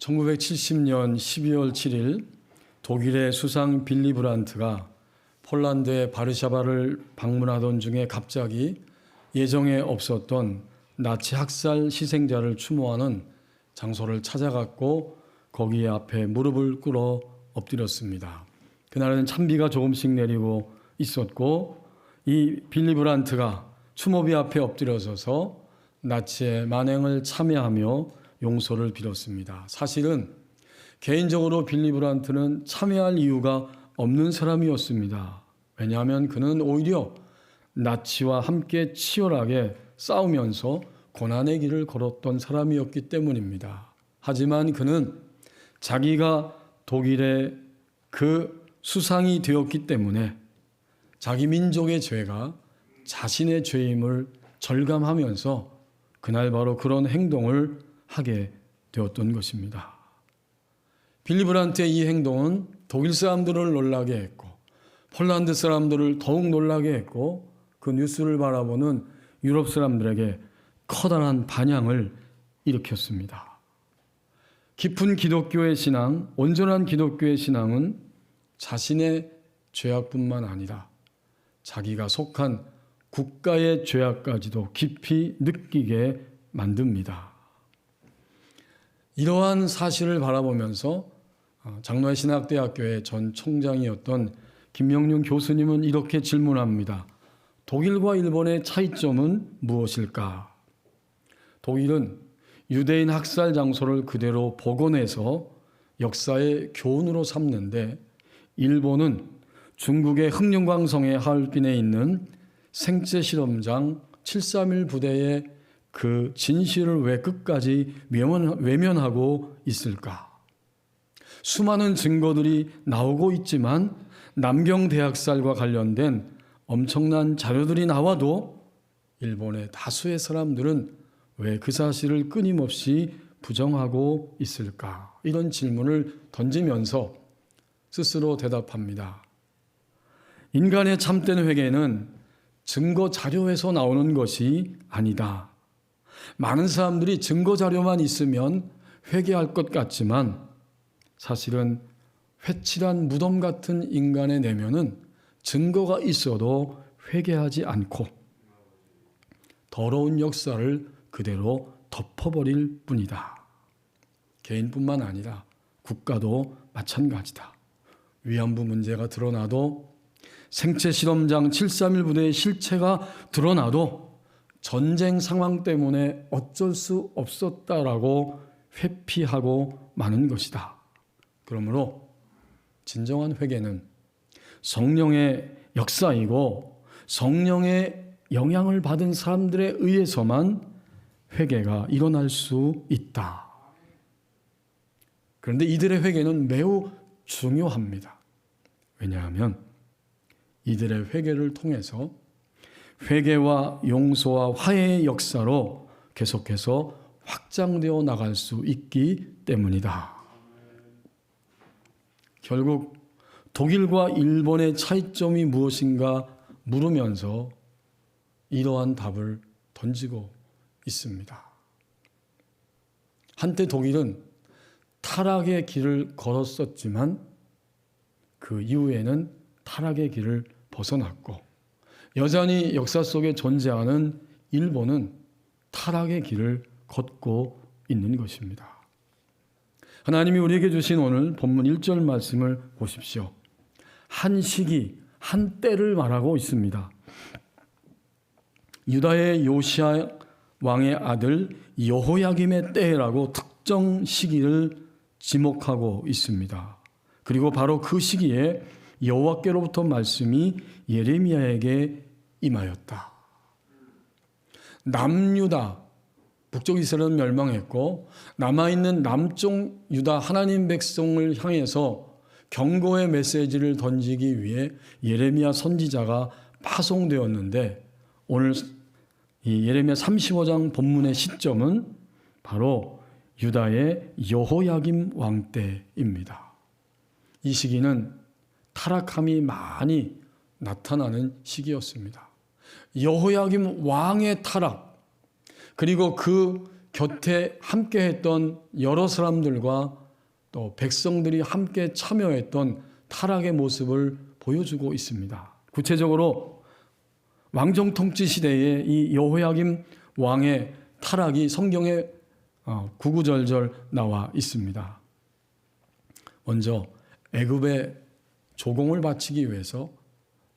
1970년 12월 7일 독일의 수상 빌리 브란트가 폴란드의 바르샤바를 방문하던 중에 갑자기 예정에 없었던 나치 학살 희생자를 추모하는 장소를 찾아갔고 거기 앞에 무릎을 꿇어 엎드렸습니다. 그날은 찬비가 조금씩 내리고 있었고 이 빌리 브란트가 추모비 앞에 엎드려서서 나치의 만행을 참여하며 용서를 빌었습니다. 사실은 개인적으로 빌리 브란트는 참여할 이유가 없는 사람이었습니다. 왜냐하면 그는 오히려 나치와 함께 치열하게 싸우면서 고난의 길을 걸었던 사람이었기 때문입니다. 하지만 그는 자기가 독일의 그 수상이 되었기 때문에 자기 민족의 죄가 자신의 죄임을 절감하면서 그날 바로 그런 행동을 하게 되었던 것입니다. 빌리 브란트의 이 행동은 독일 사람들을 놀라게 했고 폴란드 사람들을 더욱 놀라게 했고 그 뉴스를 바라보는 유럽 사람들에게 커다란 반향을 일으켰습니다. 깊은 기독교의 신앙, 온전한 기독교의 신앙은 자신의 죄악뿐만 아니라 자기가 속한 국가의 죄악까지도 깊이 느끼게 만듭니다. 이러한 사실을 바라보면서 장로회 신학대학교의 전 총장이었던 김명륜 교수님은 이렇게 질문합니다. 독일과 일본의 차이점은 무엇일까? 독일은 유대인 학살 장소를 그대로 복원해서 역사의 교훈으로 삼는데 일본은 중국의 흑룡광성의 하얼빈에 있는 생체 실험장 731 부대의 그 진실을 왜 끝까지 외면하고 있을까? 수많은 증거들이 나오고 있지만 남경 대학살과 관련된 엄청난 자료들이 나와도 일본의 다수의 사람들은 왜 그 사실을 끊임없이 부정하고 있을까? 이런 질문을 던지면서 스스로 대답합니다. 인간의 참된 회개는 증거 자료에서 나오는 것이 아니다. 많은 사람들이 증거 자료만 있으면 회개할 것 같지만 사실은 회칠한 무덤 같은 인간의 내면은 증거가 있어도 회개하지 않고 더러운 역사를 그대로 덮어버릴 뿐이다. 개인뿐만 아니라 국가도 마찬가지다. 위안부 문제가 드러나도 생체 실험장 731 부대의 실체가 드러나도 전쟁 상황 때문에 어쩔 수 없었다라고 회피하고 마는 것이다. 그러므로 진정한 회개는 성령의 역사이고 성령의 영향을 받은 사람들에 의해서만 회개가 일어날 수 있다. 그런데 이들의 회개는 매우 중요합니다. 왜냐하면 이들의 회개를 통해서 회개와 용서와 화해의 역사로 계속해서 확장되어 나갈 수 있기 때문이다. 결국 독일과 일본의 차이점이 무엇인가 물으면서 이러한 답을 던지고 있습니다. 한때 독일은 타락의 길을 걸었었지만 그 이후에는 타락의 길을 벗어났고 여전히 역사 속에 존재하는 일본은 타락의 길을 걷고 있는 것입니다. 하나님이 우리에게 주신 오늘 본문 1절 말씀을 보십시오. 한 시기, 한 때를 말하고 있습니다. 유다의 요시야 왕의 아들 여호야김의 때라고 특정 시기를 지목하고 있습니다. 그리고 바로 그 시기에 여호와께로부터 말씀이 예레미야에게 임하였다. 남유다, 북쪽 이스라엘은 멸망했고 남아있는 남쪽 유다 하나님 백성을 향해서 경고의 메시지를 던지기 위해 예레미야 선지자가 파송되었는데 오늘 이 예레미야 35장 본문의 시점은 바로 유다의 여호야김 왕 때입니다. 이 시기는 타락함이 많이 나타나는 시기였습니다. 여호야김 왕의 타락, 그리고 그 곁에 함께했던 여러 사람들과 또 백성들이 함께 참여했던 타락의 모습을 보여주고 있습니다. 구체적으로 왕정 통치 시대에 이 여호야김 왕의 타락이 성경에 구구절절 나와 있습니다. 먼저 애굽의 조공을 바치기 위해서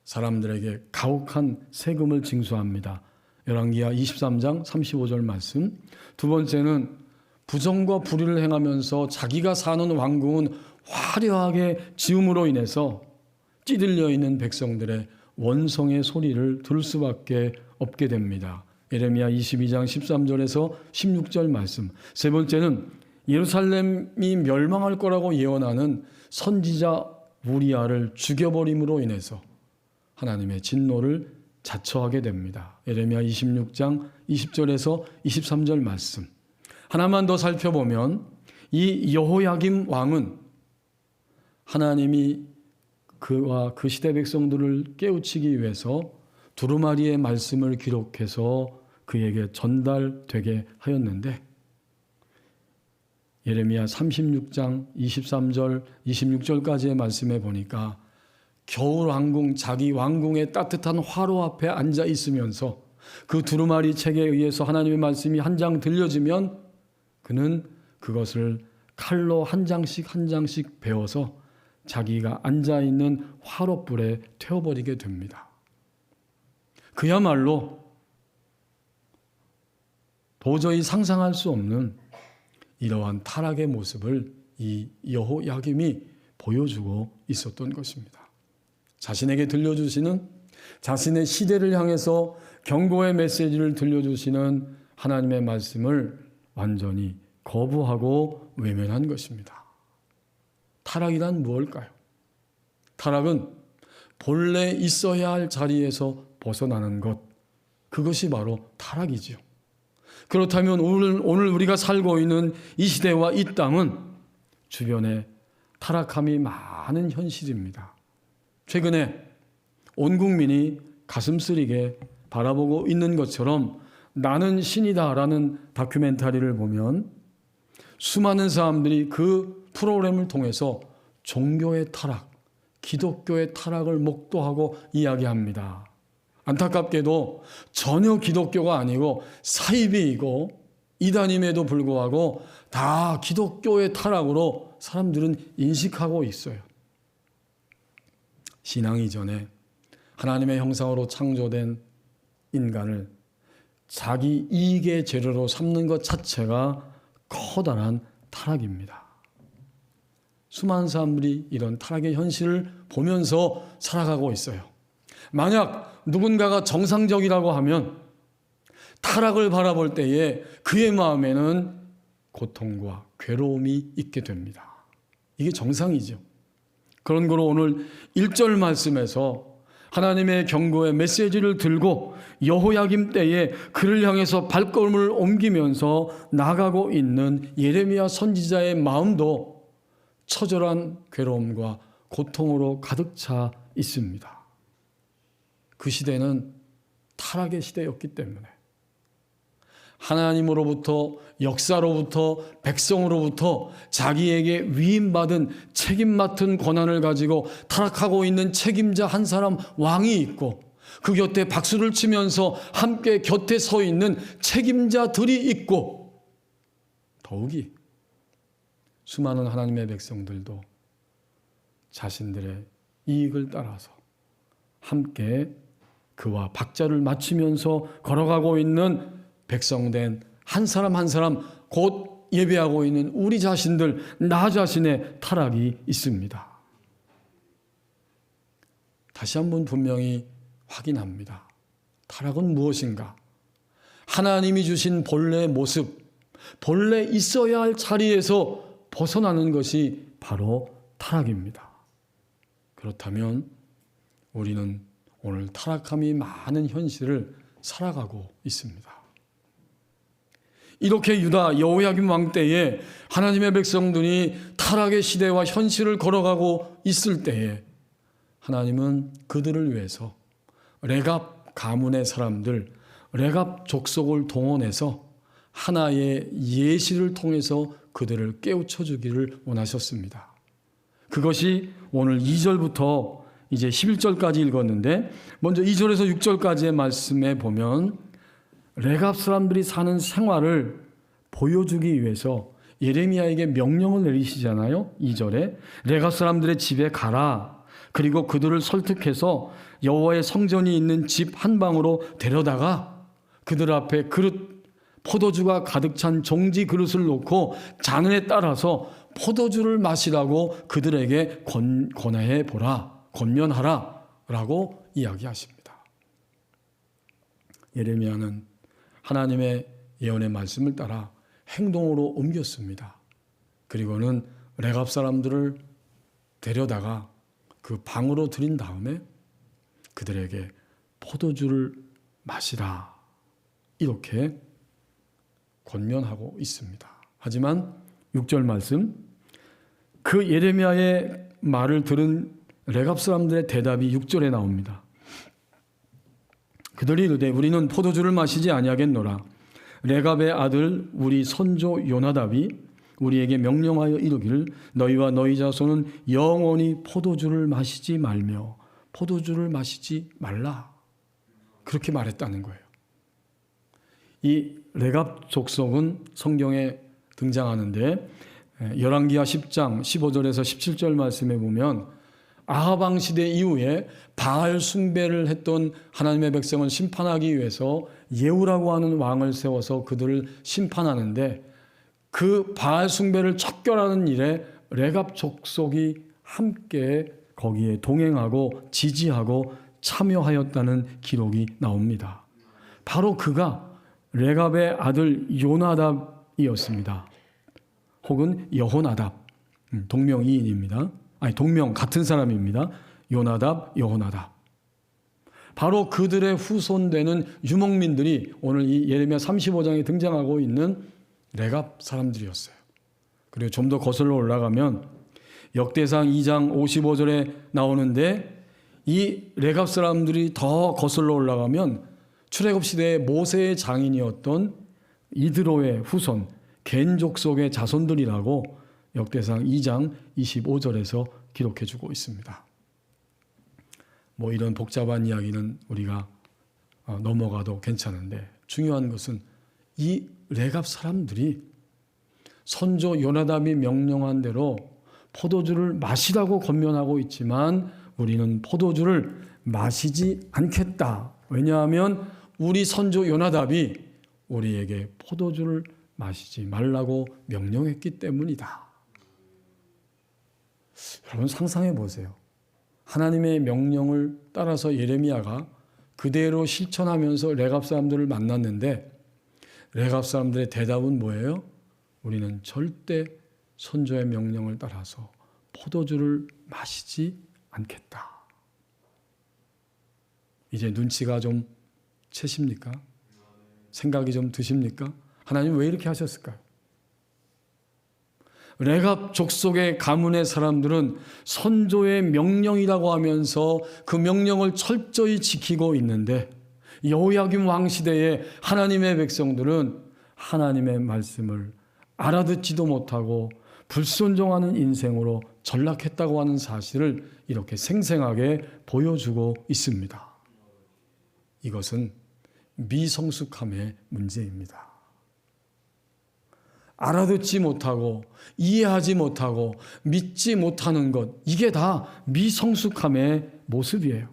사람들에게 가혹한 세금을 징수합니다. 열왕기하 23장 35절 말씀. 두 번째는 부정과 불의를 행하면서 자기가 사는 왕궁은 화려하게 지음으로 인해서 찌들려 있는 백성들의 원성의 소리를 들을 수밖에 없게 됩니다. 예레미야 22장 13절에서 16절 말씀. 세 번째는 예루살렘이 멸망할 거라고 예언하는 선지자 우리아를 죽여버림으로 인해서 하나님의 진노를 자처하게 됩니다. 예레미야 26장 20절에서 23절 말씀. 하나만 더 살펴보면 이 여호야김 왕은 하나님이 그와 그 시대 백성들을 깨우치기 위해서 두루마리의 말씀을 기록해서 그에게 전달되게 하였는데 예레미야 36장 23절 26절까지의 말씀에 보니까 겨울 왕궁 자기 왕궁의 따뜻한 화로 앞에 앉아 있으면서 그 두루마리 책에 의해서 하나님의 말씀이 한 장 들려지면 그는 그것을 칼로 한 장씩 한 장씩 베어서 자기가 앉아있는 화롯불에 태워버리게 됩니다. 그야말로 도저히 상상할 수 없는 이러한 타락의 모습을 이 여호야김이 보여주고 있었던 것입니다. 자신에게 들려주시는 자신의 시대를 향해서 경고의 메시지를 들려주시는 하나님의 말씀을 완전히 거부하고 외면한 것입니다. 타락이란 무엇일까요? 타락은 본래 있어야 할 자리에서 벗어나는 것, 그것이 바로 타락이지요. 그렇다면 오늘 우리가 살고 있는 이 시대와 이 땅은 주변에 타락함이 많은 현실입니다. 최근에 온 국민이 가슴 쓰리게 바라보고 있는 것처럼 나는 신이다라는 다큐멘터리를 보면 수많은 사람들이 그 프로그램을 통해서 종교의 타락, 기독교의 타락을 목도하고 이야기합니다. 안타깝게도 전혀 기독교가 아니고 사이비이고 이단임에도 불구하고 다 기독교의 타락으로 사람들은 인식하고 있어요. 신앙 이전에 하나님의 형상으로 창조된 인간을 자기 이익의 재료로 삼는 것 자체가 커다란 타락입니다. 수많은 사람들이 이런 타락의 현실을 보면서 살아가고 있어요. 만약 누군가가 정상적이라고 하면 타락을 바라볼 때에 그의 마음에는 고통과 괴로움이 있게 됩니다. 이게 정상이죠. 그런 거로 오늘 1절 말씀에서 하나님의 경고의 메시지를 들고 여호야김 때에 그를 향해서 발걸음을 옮기면서 나가고 있는 예레미야 선지자의 마음도 처절한 괴로움과 고통으로 가득 차 있습니다. 그 시대는 타락의 시대였기 때문에 하나님으로부터 역사로부터 백성으로부터 자기에게 위임받은 책임 맡은 권한을 가지고 타락하고 있는 책임자 한 사람 왕이 있고 그 곁에 박수를 치면서 함께 곁에 서 있는 책임자들이 있고 더욱이 수많은 하나님의 백성들도 자신들의 이익을 따라서 함께 그와 박자를 맞추면서 걸어가고 있는 백성된 한 사람 한 사람 곧 예배하고 있는 우리 자신들 나 자신의 타락이 있습니다. 다시 한번 분명히 확인합니다. 타락은 무엇인가? 하나님이 주신 본래의 모습, 본래 있어야 할 자리에서 벗어나는 것이 바로 타락입니다. 그렇다면 우리는 오늘 타락함이 많은 현실을 살아가고 있습니다. 이렇게 유다 여호야김 왕 때에 하나님의 백성들이 타락의 시대와 현실을 걸어가고 있을 때에 하나님은 그들을 위해서 레갑 가문의 사람들, 레갑 족속을 동원해서 하나의 예시를 통해서 그들을 깨우쳐 주기를 원하셨습니다. 그것이 오늘 2절부터 이제 11절까지 읽었는데, 먼저 2절에서 6절까지의 말씀에 보면 레갑 사람들이 사는 생활을 보여주기 위해서 예레미야에게 명령을 내리시잖아요. 2절에 레갑 사람들의 집에 가라. 그리고 그들을 설득해서 여호와의 성전이 있는 집 한 방으로 데려다가 그들 앞에 포도주가 가득 찬 종지 그릇을 놓고 잔에 따라서 포도주를 마시라고 그들에게 권해 보라, 권면하라 라고 이야기하십니다. 예레미야는 하나님의 예언의 말씀을 따라 행동으로 옮겼습니다. 그리고는 레갑 사람들을 데려다가 그 방으로 들인 다음에 그들에게 포도주를 마시라 이렇게 권면하고 있습니다. 하지만 6절 말씀, 그 예레미야의 말을 들은 레갑 사람들의 대답이 6절에 나옵니다. 그들이 이르되 우리는 포도주를 마시지 아니하겠노라. 레갑의 아들 우리 선조 요나답이 우리에게 명령하여 이르기를 너희와 너희 자손은 영원히 포도주를 마시지 말며 포도주를 마시지 말라. 그렇게 말했다는 거예요. 이 레갑 족속은 성경에 등장하는데 열왕기하 10장 15절에서 17절 말씀에 보면 아합 왕 시대 이후에 바알 숭배를 했던 하나님의 백성을 심판하기 위해서 예후라고 하는 왕을 세워서 그들을 심판하는데, 그 바알 숭배를 척결하는 일에 레갑 족속이 함께 거기에 동행하고 지지하고 참여하였다는 기록이 나옵니다. 바로 그가 레갑의 아들 요나답이었습니다. 혹은 여호나답, 동명이인입니다. 동명 같은 사람입니다. 요나답, 여호나답. 바로 그들의 후손되는 유목민들이 오늘 이 예레미야 35장에 등장하고 있는 레갑 사람들이었어요. 그리고 좀 더 거슬러 올라가면 역대상 2장 55절에 나오는데, 이 레갑 사람들이 더 거슬러 올라가면 출애굽 시대에 모세의 장인이었던 이드로의 후손 겐 족속의 자손들이라고 역대상 2장 25절에서 기록해주고 있습니다. 뭐 이런 복잡한 이야기는 우리가 넘어가도 괜찮은데, 중요한 것은 이 레갑 사람들이 선조 요나답이 명령한 대로 포도주를 마시라고 권면하고 있지만 우리는 포도주를 마시지 않겠다. 왜냐하면 우리 선조 요나답이 우리에게 포도주를 마시지 말라고 명령했기 때문이다. 여러분 상상해 보세요. 하나님의 명령을 따라서 예레미야가 그대로 실천하면서 레갑 사람들을 만났는데, 레갑 사람들의 대답은 뭐예요? 우리는 절대 선조의 명령을 따라서 포도주를 마시지 않겠다. 이제 눈치가 좀 채십니까? 생각이 좀 드십니까? 하나님 왜 이렇게 하셨을까요? 레갑 족속의 가문의 사람들은 선조의 명령이라고 하면서 그 명령을 철저히 지키고 있는데, 여호야김 왕 시대에 하나님의 백성들은 하나님의 말씀을 알아듣지도 못하고 불순종하는 인생으로 전락했다고 하는 사실을 이렇게 생생하게 보여주고 있습니다. 이것은 미성숙함의 문제입니다. 알아듣지 못하고 이해하지 못하고 믿지 못하는 것, 이게 다 미성숙함의 모습이에요.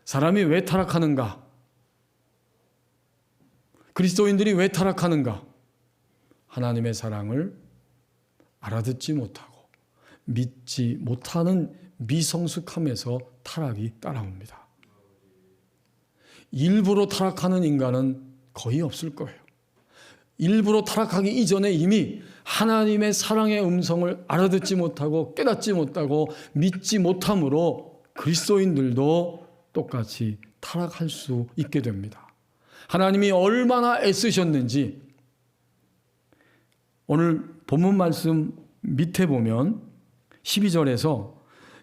사람이 왜 타락하는가? 그리스도인들이 왜 타락하는가? 하나님의 사랑을 알아듣지 못하고 믿지 못하는 미성숙함에서 타락이 따라옵니다. 일부러 타락하는 인간은 거의 없을 거예요. 일부러 타락하기 이전에 이미 하나님의 사랑의 음성을 알아듣지 못하고 깨닫지 못하고 믿지 못함으로 그리스도인들도 똑같이 타락할 수 있게 됩니다. 하나님이 얼마나 애쓰셨는지 오늘 본문 말씀 밑에 보면 12절에서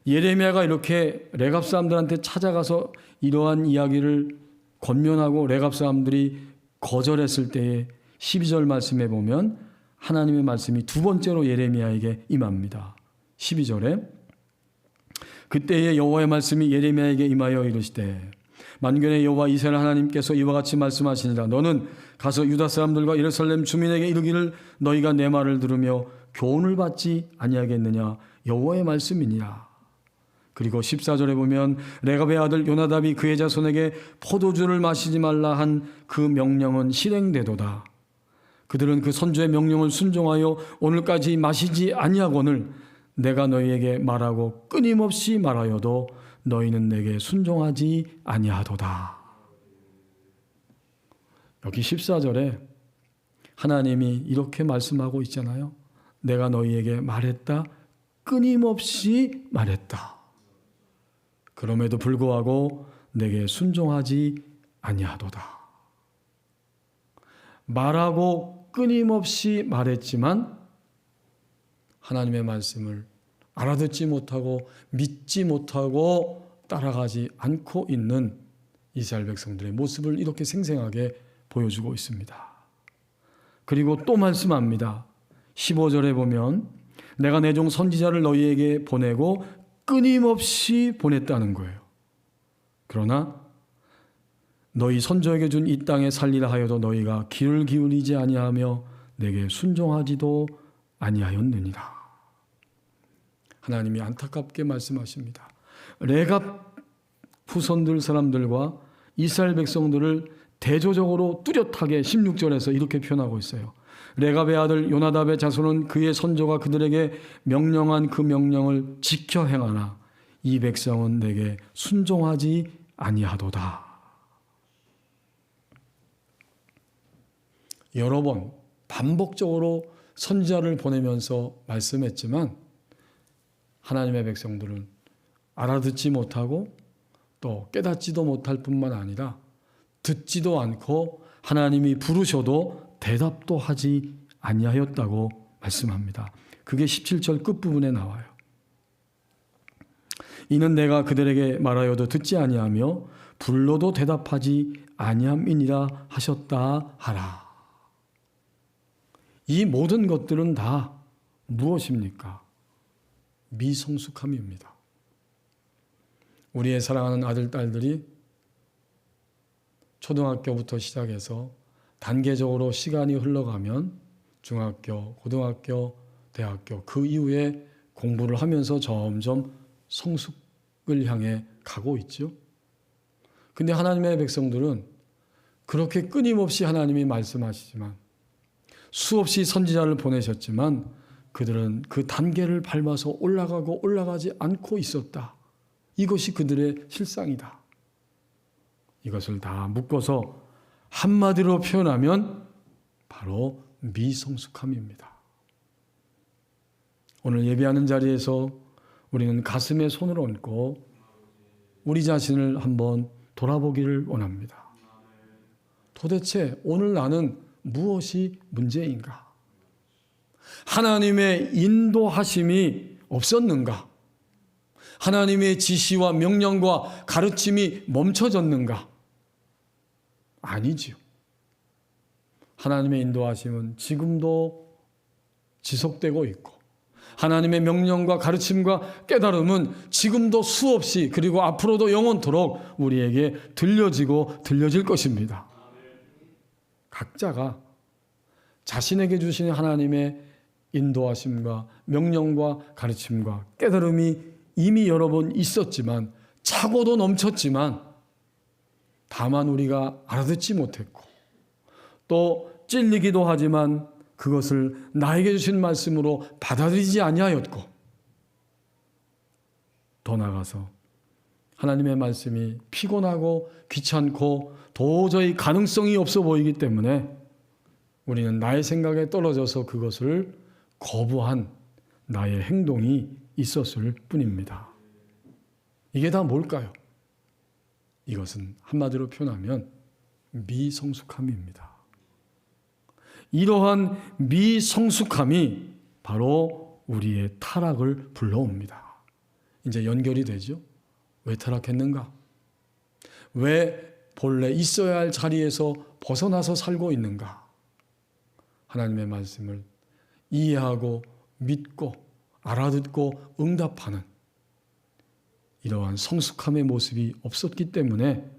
예레미야가 이렇게 레갑 사람들한테 찾아가서 이러한 이야기를 권면하고 레갑 사람들이 거절했을 때의 12절 말씀에 보면 하나님의 말씀이 두 번째로 예레미야에게 임합니다. 12절에 그때에 여호와의 말씀이 예레미야에게 임하여 이르시되 만군의 여호와 이스라엘 하나님께서 이와 같이 말씀하시니라. 너는 가서 유다 사람들과 예루살렘 주민에게 이르기를 너희가 내 말을 들으며 교훈을 받지 아니하겠느냐. 여호와의 말씀이니라. 그리고 14절에 보면 레갑의 아들 요나답이 그의 자손에게 포도주를 마시지 말라 한 그 명령은 실행되도다. 그들은 그 선조의 명령을 순종하여 오늘까지 마시지 아니하거늘 내가 너희에게 말하고 끊임없이 말하여도 너희는 내게 순종하지 아니하도다. 여기 14절에 하나님이 이렇게 말씀하고 있잖아요. 내가 너희에게 말했다. 끊임없이 말했다. 그럼에도 불구하고 내게 순종하지 아니하도다. 말하고 끊임없이 말했지만 하나님의 말씀을 알아듣지 못하고 믿지 못하고 따라가지 않고 있는 이스라엘 백성들의 모습을 이렇게 생생하게 보여주고 있습니다. 그리고 또 말씀합니다. 15절에 보면 내가 내 종 선지자를 너희에게 보내고 끊임없이 보냈다는 거예요. 그러나 너희 선조에게 준 이 땅에 살리라 하여도 너희가 귀를 기울이지 아니하며 내게 순종하지도 아니하였느니라. 하나님이 안타깝게 말씀하십니다. 레갑 후손들 사람들과 이스라엘 백성들을 대조적으로 뚜렷하게 16절에서 이렇게 표현하고 있어요. 레갑의 아들 요나답의 자손은 그의 선조가 그들에게 명령한 그 명령을 지켜 행하나 이 백성은 내게 순종하지 아니하도다. 여러 번 반복적으로 선지자를 보내면서 말씀했지만 하나님의 백성들은 알아듣지 못하고 또 깨닫지도 못할 뿐만 아니라 듣지도 않고 하나님이 부르셔도 대답도 하지 아니하였다고 말씀합니다. 그게 17절 끝부분에 나와요. 이는 내가 그들에게 말하여도 듣지 아니하며 불러도 대답하지 아니함이니라 하셨다 하라. 이 모든 것들은 다 무엇입니까? 미성숙함입니다. 우리의 사랑하는 아들, 딸들이 초등학교부터 시작해서 단계적으로 시간이 흘러가면 중학교, 고등학교, 대학교 그 이후에 공부를 하면서 점점 성숙을 향해 가고 있죠. 근데 하나님의 백성들은 그렇게 끊임없이 하나님이 말씀하시지만 수없이 선지자를 보내셨지만 그들은 그 단계를 밟아서 올라가고 올라가지 않고 있었다. 이것이 그들의 실상이다. 이것을 다 묶어서 한마디로 표현하면 바로 미성숙함입니다. 오늘 예배하는 자리에서 우리는 가슴에 손을 얹고 우리 자신을 한번 돌아보기를 원합니다. 도대체 오늘 나는 무엇이 문제인가? 하나님의 인도하심이 없었는가? 하나님의 지시와 명령과 가르침이 멈춰졌는가? 아니지요. 하나님의 인도하심은 지금도 지속되고 있고 하나님의 명령과 가르침과 깨달음은 지금도 수없이 그리고 앞으로도 영원토록 우리에게 들려지고 들려질 것입니다. 각자가 자신에게 주신 하나님의 인도하심과 명령과 가르침과 깨달음이 이미 여러 번 있었지만 차고도 넘쳤지만 다만 우리가 알아듣지 못했고 또 찔리기도 하지만 그것을 나에게 주신 말씀으로 받아들이지 아니하였고 더 나아가서 하나님의 말씀이 피곤하고 귀찮고 도저히 가능성이 없어 보이기 때문에 우리는 나의 생각에 떨어져서 그것을 거부한 나의 행동이 있었을 뿐입니다. 이게 다 뭘까요? 이것은 한마디로 표현하면 미성숙함입니다. 이러한 미성숙함이 바로 우리의 타락을 불러옵니다. 이제 연결이 되죠. 왜 타락했는가? 왜 본래 있어야 할 자리에서 벗어나서 살고 있는가? 하나님의 말씀을 이해하고 믿고 알아듣고 응답하는 이러한 성숙함의 모습이 없었기 때문에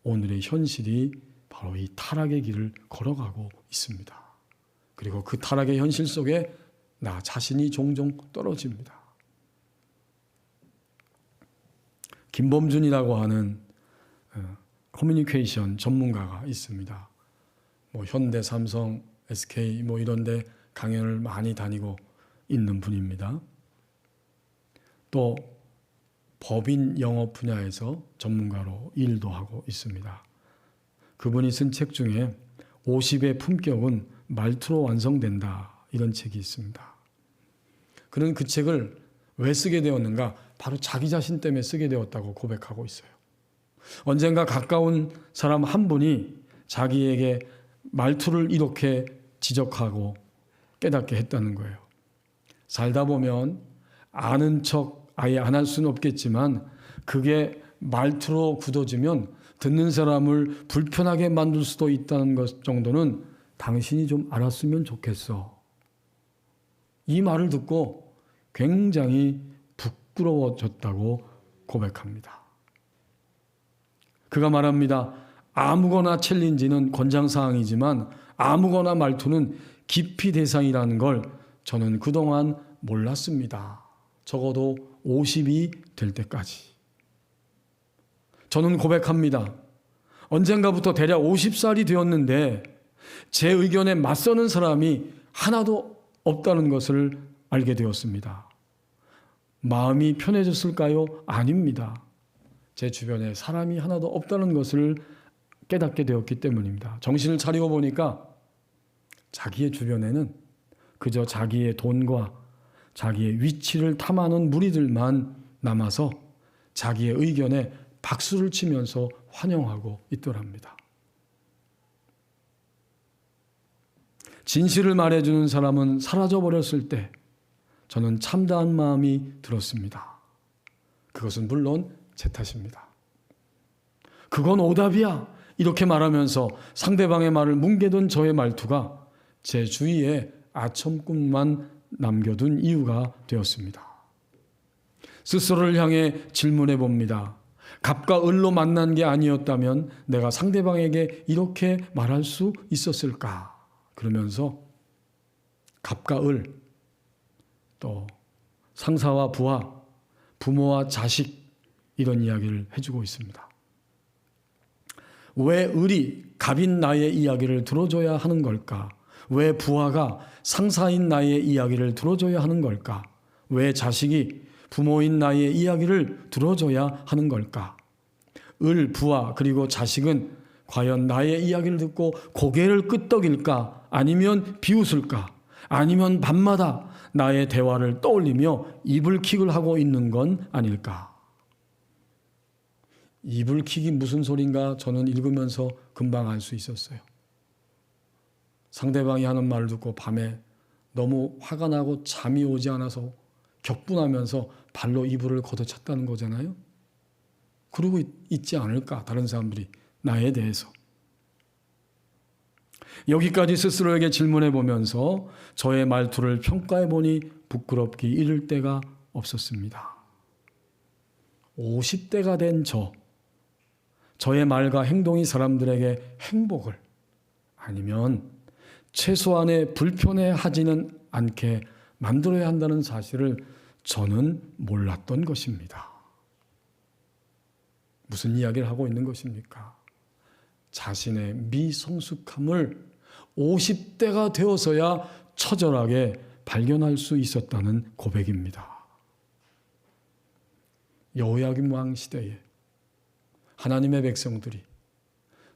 오늘의 현실이 바로 이 타락의 길을 걸어가고 있습니다. 그리고 그 타락의 현실 속에 나 자신이 종종 떨어집니다. 김범준이라고 하는 커뮤니케이션 전문가가 있습니다. 현대, 삼성, SK 이런 데 강연을 많이 다니고 있는 분입니다. 또 법인 영업 분야에서 전문가로 일도 하고 있습니다. 그분이 쓴 책 중에 50의 품격은 말투로 완성된다 이런 책이 있습니다. 그는 그 책을 왜 쓰게 되었는가? 바로 자기 자신 때문에 쓰게 되었다고 고백하고 있어요. 언젠가 가까운 사람 한 분이 자기에게 말투를 이렇게 지적하고 깨닫게 했다는 거예요. 살다 보면 아는 척 아예 안 할 수는 없겠지만 그게 말투로 굳어지면 듣는 사람을 불편하게 만들 수도 있다는 것 정도는 당신이 좀 알았으면 좋겠어. 이 말을 듣고 굉장히 부끄러워졌다고 고백합니다. 그가 말합니다. 아무거나 챌린지는 권장사항이지만 아무거나 말투는 기피 대상이라는 걸 저는 그동안 몰랐습니다. 적어도 50이 될 때까지. 저는 고백합니다. 언젠가부터 대략 50살이 되었는데 제 의견에 맞서는 사람이 하나도 없다는 것을 알게 되었습니다. 마음이 편해졌을까요? 아닙니다. 제 주변에 사람이 하나도 없다는 것을 깨닫게 되었기 때문입니다. 정신을 차리고 보니까 자기의 주변에는 그저 자기의 돈과 자기의 위치를 탐하는 무리들만 남아서 자기의 의견에 박수를 치면서 환영하고 있더랍니다. 진실을 말해주는 사람은 사라져버렸을 때 저는 참다한 마음이 들었습니다. 그것은 물론 제 탓입니다. 그건 오답이야 이렇게 말하면서 상대방의 말을 뭉개던 저의 말투가 제 주위에 아첨꾼만 남겨둔 이유가 되었습니다. 스스로를 향해 질문해 봅니다. 갑과 을로 만난 게 아니었다면 내가 상대방에게 이렇게 말할 수 있었을까? 그러면서 갑과 을, 또 상사와 부하, 부모와 자식 이런 이야기를 해주고 있습니다. 왜 을이 갑인 나의 이야기를 들어줘야 하는 걸까? 왜 부하가 상사인 나의 이야기를 들어줘야 하는 걸까? 왜 자식이 부모인 나의 이야기를 들어줘야 하는 걸까? 을, 부하 그리고 자식은 과연 나의 이야기를 듣고 고개를 끄덕일까? 아니면 비웃을까? 아니면 밤마다 나의 대화를 떠올리며 이불킥을 하고 있는 건 아닐까? 이불킥이 무슨 소린가 저는 읽으면서 금방 알 수 있었어요. 상대방이 하는 말을 듣고 밤에 너무 화가 나고 잠이 오지 않아서 격분하면서 발로 이불을 걷어찼다는 거잖아요. 그러고 있지 않을까 다른 사람들이 나에 대해서. 여기까지 스스로에게 질문해 보면서 저의 말투를 평가해 보니 부끄럽기 이를 데가 없었습니다. 50대가 된 저의 말과 행동이 사람들에게 행복을 아니면 최소한의 불편해하지는 않게 만들어야 한다는 사실을 저는 몰랐던 것입니다. 무슨 이야기를 하고 있는 것입니까? 자신의 미성숙함을 50대가 되어서야 처절하게 발견할 수 있었다는 고백입니다. 여호야김 왕 시대에 하나님의 백성들이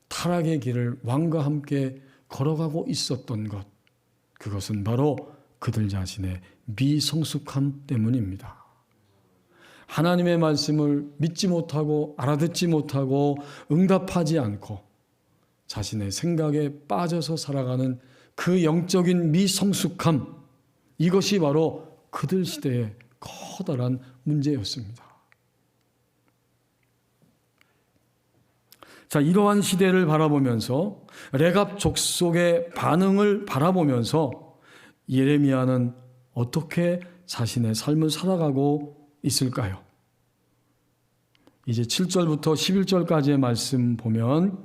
타락의 길을 왕과 함께 걸어가고 있었던 것, 그것은 바로 그들 자신의 미성숙함 때문입니다. 하나님의 말씀을 믿지 못하고 알아듣지 못하고 응답하지 않고 자신의 생각에 빠져서 살아가는 그 영적인 미성숙함, 이것이 바로 그들 시대의 커다란 문제였습니다. 자, 이러한 시대를 바라보면서 레갑 족속의 반응을 바라보면서 예레미야는 어떻게 자신의 삶을 살아가고 있을까요? 이제 7절부터 11절까지의 말씀 보면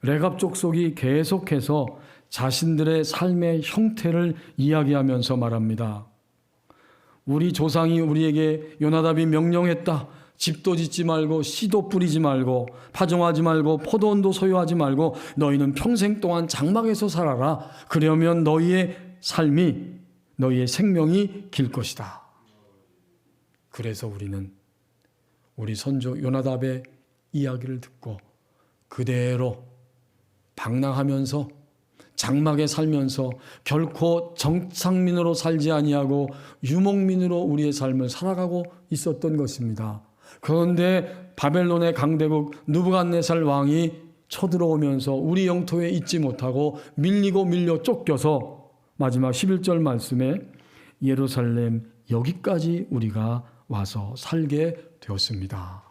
레갑 족속이 계속해서 자신들의 삶의 형태를 이야기하면서 말합니다. 우리 조상이 우리에게 요나답이 명령했다. 집도 짓지 말고 씨도 뿌리지 말고 파종하지 말고 포도원도 소유하지 말고 너희는 평생 동안 장막에서 살아라. 그러면 너희의 삶이 너희의 생명이 길 것이다. 그래서 우리는 우리 선조 요나답의 이야기를 듣고 그대로 방랑하면서 장막에 살면서 결코 정착민으로 살지 아니하고 유목민으로 우리의 삶을 살아가고 있었던 것입니다. 그런데 바벨론의 강대국 느부갓네살 왕이 쳐들어오면서 우리 영토에 있지 못하고 밀려 쫓겨서 마지막 11절 말씀에 예루살렘 여기까지 우리가 와서 살게 되었습니다.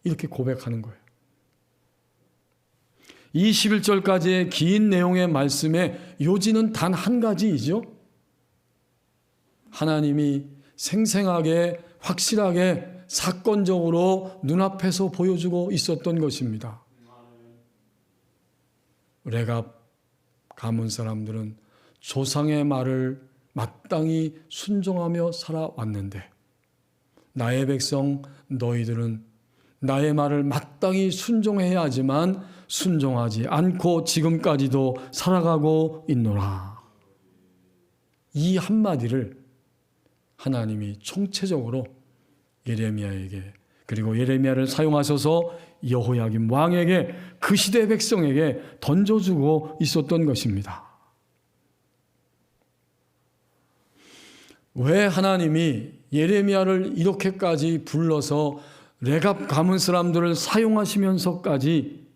이렇게 고백하는 거예요. 이 11절까지의 긴 내용의 말씀의 요지는 단 한 가지이죠. 하나님이 생생하게 확실하게 사건적으로 눈앞에서 보여주고 있었던 것입니다. 레갑 가문 사람들은 조상의 말을 마땅히 순종하며 살아왔는데 나의 백성 너희들은 나의 말을 마땅히 순종해야 하지만 순종하지 않고 지금까지도 살아가고 있노라. 이 한마디를 하나님이 총체적으로 예레미야에게 그리고 예레미야를 사용하셔서 여호야김 왕에게 그 시대 백성에게 던져주고 있었던 것입니다. 왜 하나님이 예레미야를 이렇게까지 불러서 레갑 가문 사람들을 사용하시면서까지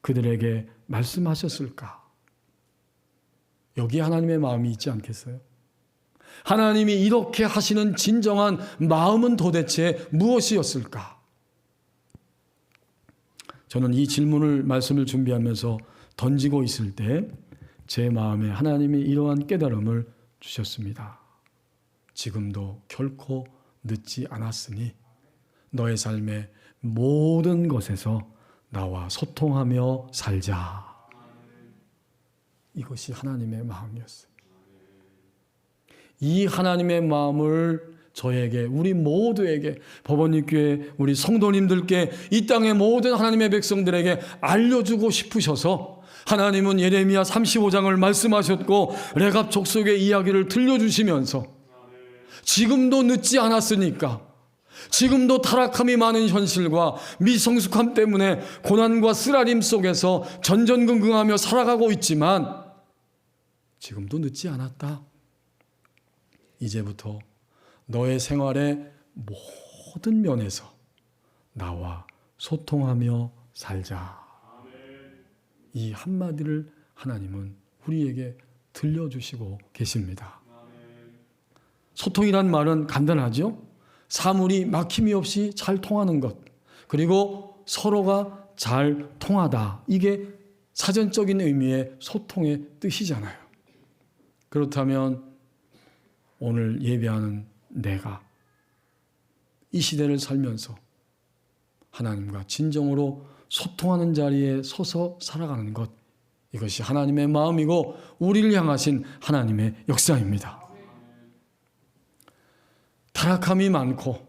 그들에게 말씀하셨을까? 여기에 하나님의 마음이 있지 않겠어요? 하나님이 이렇게 하시는 진정한 마음은 도대체 무엇이었을까? 저는 이 말씀을 준비하면서 던지고 있을 때 제 마음에 하나님이 이러한 깨달음을 주셨습니다. 지금도 결코 늦지 않았으니 너의 삶의 모든 것에서 나와 소통하며 살자. 이것이 하나님의 마음이었어요. 이 하나님의 마음을 저에게 우리 모두에게 법원립교회 우리 성도님들께 이 땅의 모든 하나님의 백성들에게 알려주고 싶으셔서 하나님은 예레미야 35장을 말씀하셨고 레갑 족속의 이야기를 들려주시면서 지금도 늦지 않았으니까 지금도 타락함이 많은 현실과 미성숙함 때문에 고난과 쓰라림 속에서 전전긍긍하며 살아가고 있지만 지금도 늦지 않았다. 이제부터 너의 생활의 모든 면에서 나와 소통하며 살자. 이 한마디를 하나님은 우리에게 들려주시고 계십니다. 소통이란 말은 간단하죠? 사물이 막힘이 없이 잘 통하는 것, 그리고 서로가 잘 통하다. 이게 사전적인 의미의 소통의 뜻이잖아요. 그렇다면 오늘 예배하는 내가 이 시대를 살면서 하나님과 진정으로 소통하는 자리에 서서 살아가는 것, 이것이 하나님의 마음이고 우리를 향하신 하나님의 역사입니다. 타락함이 많고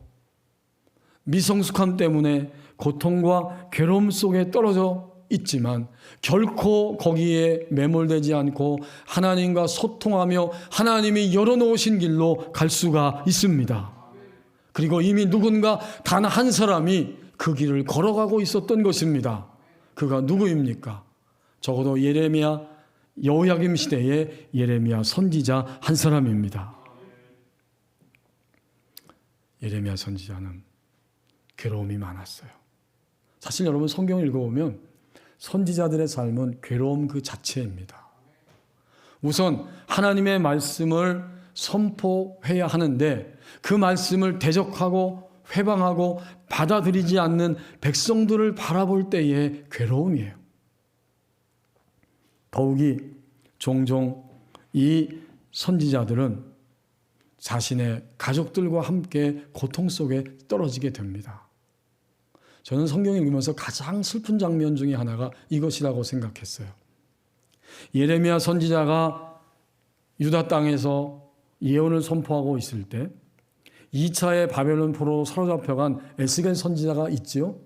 미성숙함 때문에 고통과 괴로움 속에 떨어져 있지만 결코 거기에 매몰되지 않고 하나님과 소통하며 하나님이 열어놓으신 길로 갈 수가 있습니다. 그리고 이미 누군가 단 한 사람이 그 길을 걸어가고 있었던 것입니다. 그가 누구입니까? 적어도 예레미야 여호야김 시대의 예레미야 선지자 한 사람입니다. 예레미야 선지자는 괴로움이 많았어요. 사실 여러분 성경을 읽어보면 선지자들의 삶은 괴로움 그 자체입니다. 우선 하나님의 말씀을 선포해야 하는데 그 말씀을 대적하고 회방하고 받아들이지 않는 백성들을 바라볼 때의 괴로움이에요. 더욱이 종종 이 선지자들은 자신의 가족들과 함께 고통 속에 떨어지게 됩니다. 저는 성경을 읽으면서 가장 슬픈 장면 중에 하나가 이것이라고 생각했어요. 예레미야 선지자가 유다 땅에서 예언을 선포하고 있을 때 2차의 바벨론 포로로 사로잡혀간 에스겔 선지자가 있지요.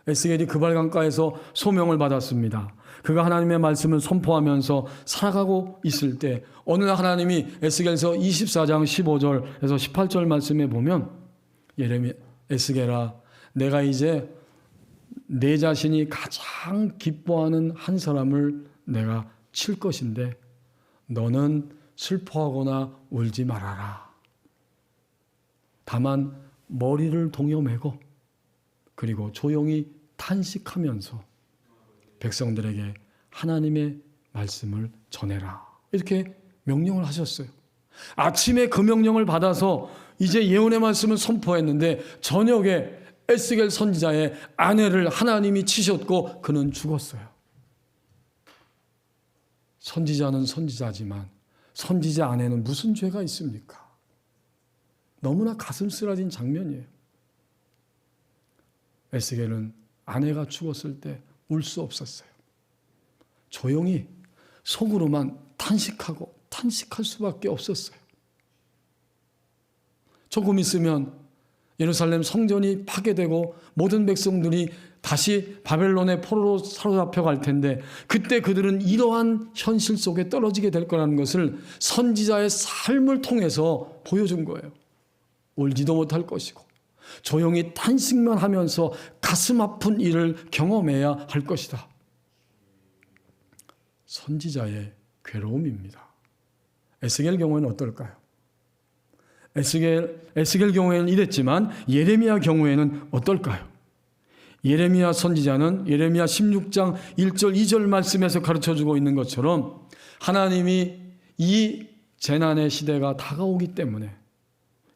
에스겔이 그발강가에서 소명을 받았습니다. 그가 하나님의 말씀을 선포하면서 살아가고 있을 때 어느 날 하나님이 에스겔서 24장 15절에서 18절 말씀에 보면 에스겔아, 내가 이제 내 자신이 가장 기뻐하는 한 사람을 내가 칠 것인데 너는 슬퍼하거나 울지 말아라. 다만 머리를 동여매고 그리고 조용히 탄식하면서 백성들에게 하나님의 말씀을 전해라. 이렇게 명령을 하셨어요. 아침에 그 명령을 받아서 이제 예언의 말씀을 선포했는데 저녁에 에스겔 선지자의 아내를 하나님이 치셨고 그는 죽었어요. 선지자는 선지자지만 선지자 아내는 무슨 죄가 있습니까? 너무나 가슴 쓰라진 장면이에요. 에스겔은 아내가 죽었을 때 울 수 없었어요. 조용히 속으로만 탄식하고 탄식할 수밖에 없었어요. 조금 있으면 예루살렘 성전이 파괴되고 모든 백성들이 다시 바벨론의 포로로 사로잡혀 갈 텐데 그때 그들은 이러한 현실 속에 떨어지게 될 거라는 것을 선지자의 삶을 통해서 보여준 거예요. 울지도 못할 것이고 조용히 탄식만 하면서 가슴 아픈 일을 경험해야 할 것이다. 선지자의 괴로움입니다. 에스겔 경우에는 어떨까요? 에스겔 경우에는 이랬지만 예레미야 경우에는 어떨까요? 예레미야 선지자는 예레미야 16장 1절 2절 말씀에서 가르쳐주고 있는 것처럼 하나님이 이 재난의 시대가 다가오기 때문에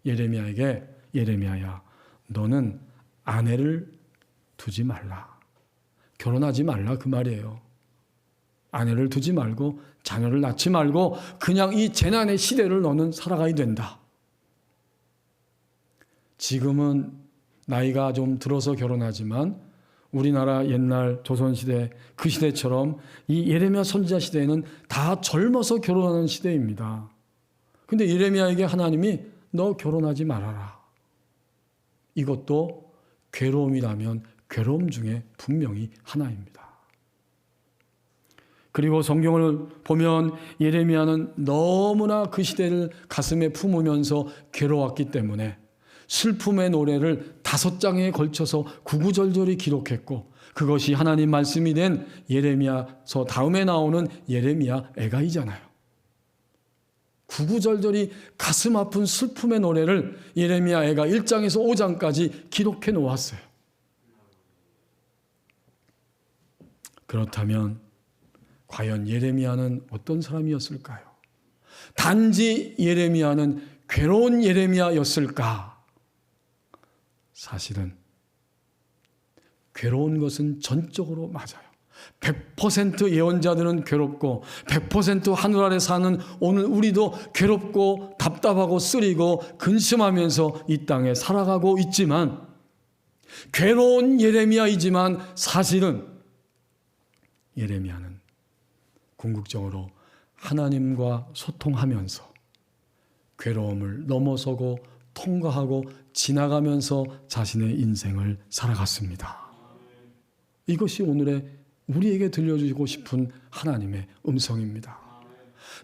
예레미야에게 예레미야야 너는 아내를 두지 말라. 결혼하지 말라 그 말이에요. 아내를 두지 말고 자녀를 낳지 말고 그냥 이 재난의 시대를 너는 살아가야 된다. 지금은 나이가 좀 들어서 결혼하지만 우리나라 옛날 조선시대 그 시대처럼 이 예레미야 선지자 시대에는 다 젊어서 결혼하는 시대입니다. 근데 예레미야에게 하나님이 너 결혼하지 말아라. 이것도 괴로움이라면 괴로움 중에 분명히 하나입니다. 그리고 성경을 보면 예레미야는 너무나 그 시대를 가슴에 품으면서 괴로웠기 때문에 슬픔의 노래를 5장에 걸쳐서 구구절절히 기록했고 그것이 하나님 말씀이 된 예레미야서 다음에 나오는 예레미야 애가이잖아요. 구구절절히 가슴 아픈 슬픔의 노래를 예레미야 애가 1장에서 5장까지 기록해 놓았어요. 그렇다면 과연 예레미야는 어떤 사람이었을까요? 단지 예레미야는 괴로운 예레미야였을까? 사실은 괴로운 것은 전적으로 맞아요. 100% 예언자들은 괴롭고 100% 하늘 아래 사는 오늘 우리도 괴롭고 답답하고 쓰리고 근심하면서 이 땅에 살아가고 있지만 괴로운 예레미야이지만 사실은 예레미야는 궁극적으로 하나님과 소통하면서 괴로움을 넘어서고 통과하고 지나가면서 자신의 인생을 살아갔습니다. 이것이 오늘의 우리에게 들려주고 싶은 하나님의 음성입니다.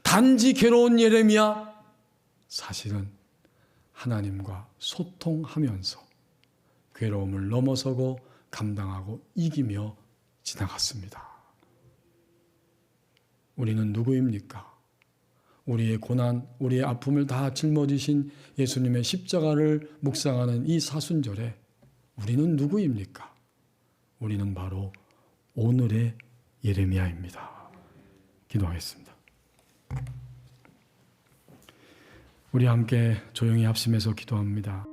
단지 괴로운 예레미야, 사실은 하나님과 소통하면서 괴로움을 넘어서고 감당하고 이기며 지나갔습니다. 우리는 누구입니까? 우리의 고난, 우리의 아픔을 다 짊어지신 예수님의 십자가를 묵상하는 이 사순절에 우리는 누구입니까? 우리는 바로 오늘의 예레미야입니다. 기도하겠습니다. 우리 함께 조용히 합심해서 기도합니다.